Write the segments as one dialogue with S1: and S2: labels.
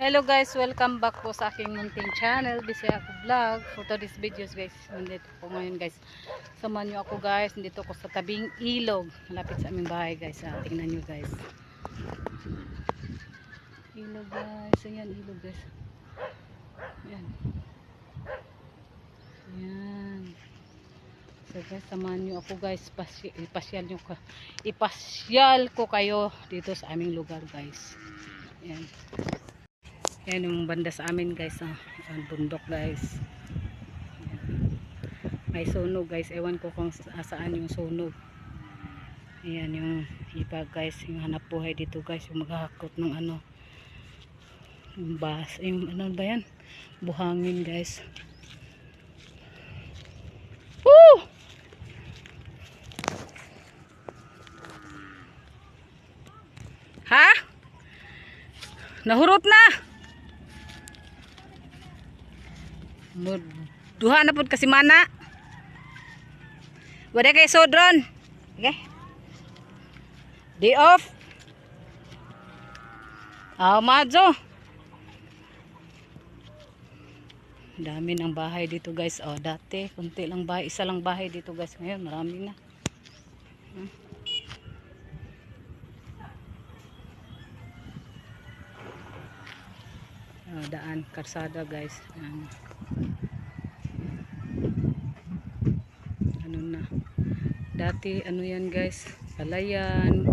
S1: Hello guys, welcome back po sa aking munting channel, Bisaya Ako Vlog. For today's videos guys, nandito po ngayon guys. Samahan nyo ako guys, nandito ko sa tabing ilog. Malapit sa aming bahay guys. Tingnan nyo guys. Ilog guys, ayan ilog guys. Ayan. Ayan. So guys, samahan nyo ako guys. Ipasyal ko kayo dito sa aming lugar guys. Ayan. Yan yung banda sa amin guys, ang bundok guys. May sunog guys, ewan ko kung saan yung sunog. Ayan yung iba guys, yung hanap buhay dito guys, yung maghahakot ng ano, yung bas, yung ano ba yan, buhangin guys. Woo! Ha? Nahurot na. Duha na pud kasi mana. Wala kay sodron. Okay. Day off. Madzo. Dami ng bahay dito guys. Dati kunti lang bahay, isa lang bahay dito guys. Ngayon marami na. Daan, karsada guys. Ano na. Dati ano yan guys, palayan,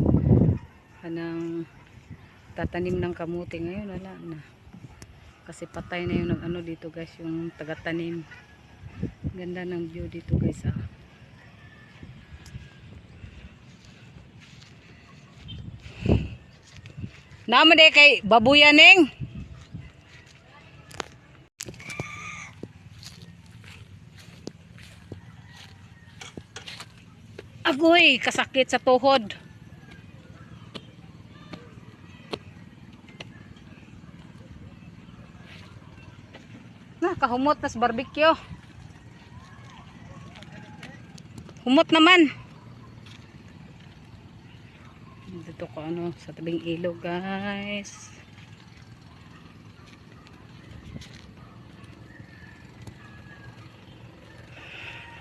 S1: anang tatanim ng kamuti. Ngayon wala na. Kasi patay na yung ano dito guys, yung taga-tanim. Ganda ng view dito guys. Naman de kay babuyaning. Agoy, kasakit sa tuhod. Kahumot na sa barbecue. Humot naman. Dito ko ano, sa tabing ilog guys.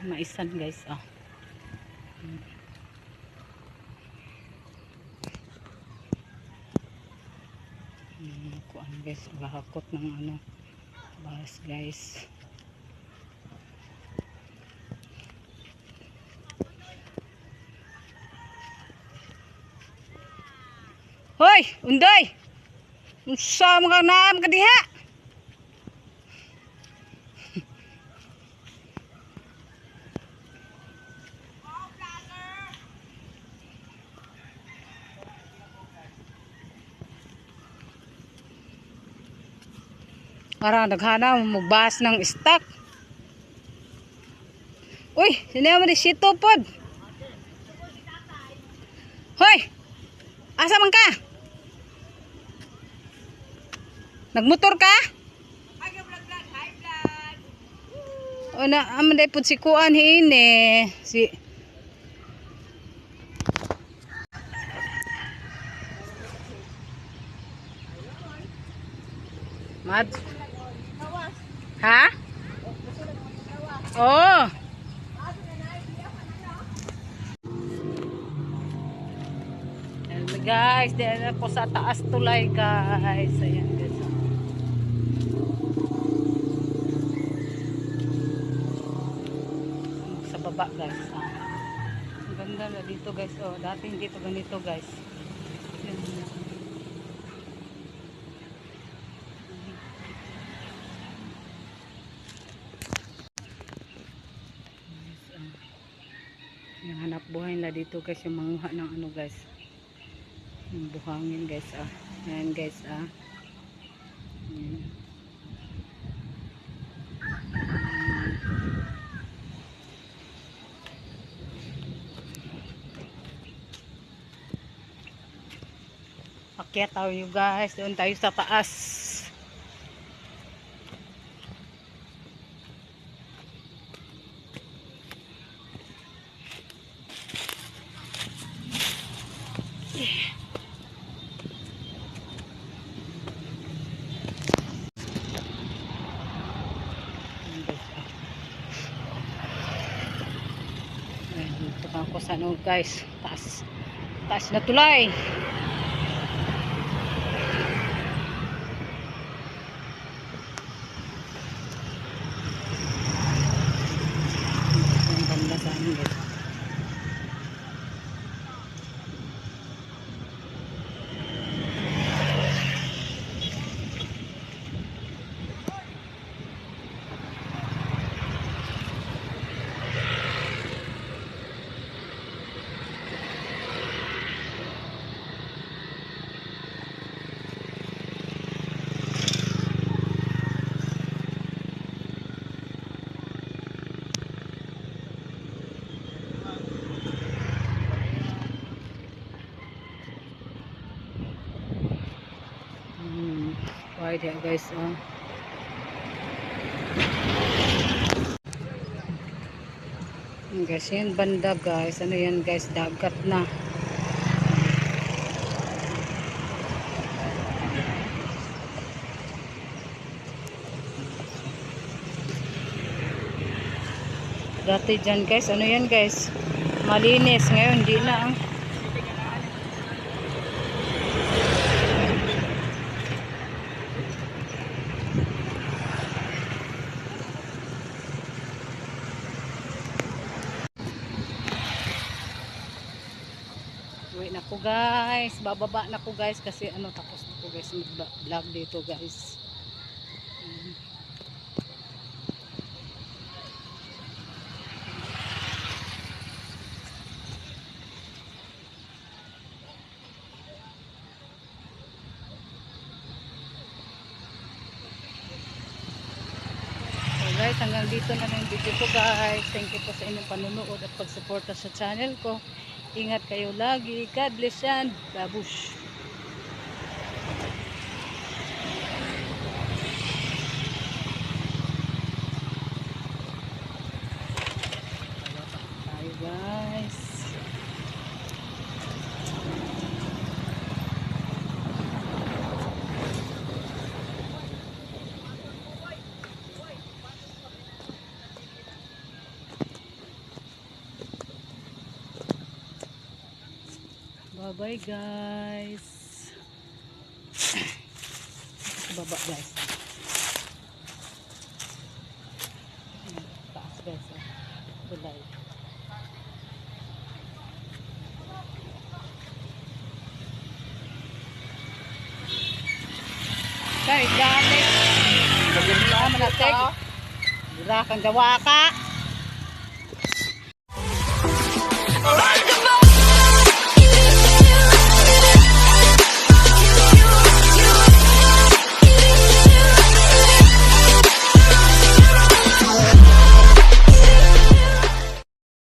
S1: Maisan guys. Kuan guys, mahakot ng ano bas guys. Hoy, unday. Unsa mga naam ka diha? Para naghana magbas ng stock. Uy, sino mo di sito pod? Hoy! Asa man ka? Nagmotor ka? Ay, vlog, hi vlog. O na aman day pod si kuan hini. Si Mad. Ha? Oh. Ayan guys, diyan po sa taas tulay guys. Ayan guys. Sa baba guys. Ang ganda na dito guys. Dati hindi ito ganito guys. Ayan. Yung hanap buhay na dito guys, yung manguha ng ano guys, yung buhangin guys. Ayan guys. Ayan. Akyat tayo guys, doon tayo sa taas. Tapos ano guys, taas na tulay. Ang ganda sa amin guys. Wide yan guys, oh. Guys, yan banda guys. Ano yan guys, dagat na. Dati dyan guys, ano yan guys, malinis. Ngayon hindi na, ah. Uwi na ko guys, bababa na ko guys kasi ano, tapos na ko guys mag-vlog dito guys. So guys, hanggang dito na lang video ko guys. Thank you po sa inyong panunood at pagsuporta sa channel ko. Ingat kayo lagi. God bless and babush. Tayo guys. Bye bye guys. Sa baba guys. Taas guys. Tulay. Guys, dami. Maganda manatig. Dira kang gawa ka.